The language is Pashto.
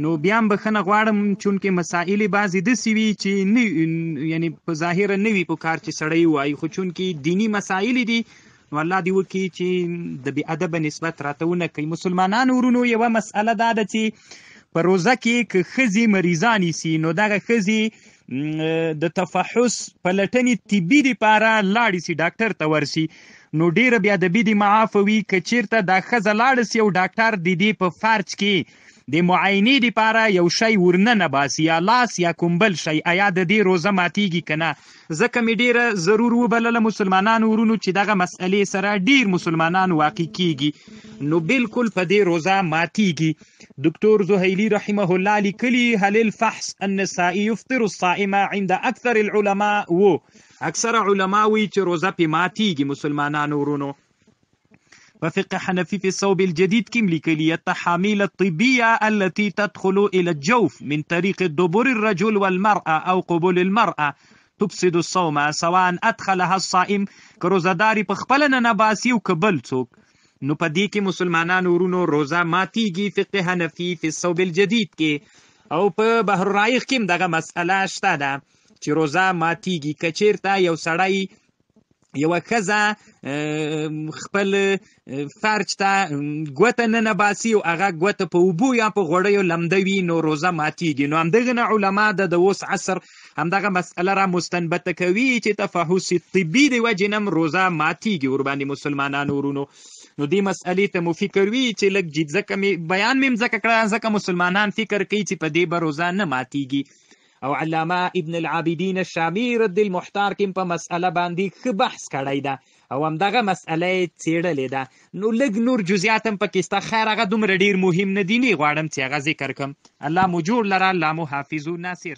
نو بیا هم بخښنه غواړم چونکې مسایل بعضې داسې وي چې یعنی په ظاهره نه وي په کار چې سړی ووایي، خو چونکې دیني مسایل دي نو الله دې وکړي چې د بې ادبه نسبت راته ونه کوي. مسلمانانو ورونو یوه مسئله دا ده چې په روزه کې که ښځې مریضانې سي نو دغه ښځې د تفحص پلټنې طبي دپاره لاړې سي، ډاکټر ته ورسي، نو ډیره بیا د بید معافه وي که چیرته دا ښځه لاړه سي او ډاکټر د دې په فرج کې د معاینې دپاره یو شی ورننه باسي یا لاس یا کوم بل شی، ایا د دې روزه ماتیږي که نه؟ ځکه مې ډیره ضرور وبلله مسلمانانو ورونو چې دغه مسئلې سره ډیر مسلمانان واقع کیږي، نو بالکل په دې روزه ماتیږي. دکتور زهیلی رحمه الله لیکلي هل الفحص النسائي يفطر الصائم عند اکثر العلماء، اکثر علما وی چې روزه پې ماتیږي مسلمانانو ورونو. په فقه حنفي في الصوب الجديد كم لیکلي التحاميل الطبية التي تدخل إلى الجوف من طريق دبر الرجل والمرأة أو قبول المرأة تفسد الصوم سواء ادخلها الصائم که روزداري په خپله ننباسي او که بل څوک. نو په دې کې مسلمانانو ورونو روزه ماتیږي فقه حنفي في الصوب الجديد کې، او په بحر الرایق کې هم دغه مسئله شته ده چې روزه ماتیږي که چیرته یو سړی یوه ښځه خپل فرج ته ګوته ننباسي او هغه ګوته په اوبو یا په غوړیو لمده وي نو روزه ماتیږي. نو همدغه نه علما د اوس عصر همدغه مسئله را مستنبته کوي چې تفحص طبي د وجې نه هم روزه ماتیږي ورباندې مسلمانانو ورونو. نو دې مسئلې ته مو فکر وي چې لږ جد ځکه مې بیان مې ځکه کړه ځکه مسلمانان فکر کوي چې په دې به روزه نه ماتیږي. او علامه ابن العابدین الشامی رد المحتار کې په مسئله باندې ښه بحث کړی ده او همدغه مسئله یې څېړلې ده. نو لږ نور جزیات هم پکې شته، خیر هغه دومره ډېر مهم نه دي، نه غواړم چې هغه ذکر کړم. الله مو جوړ لره، الله مو حافظ و ناصر.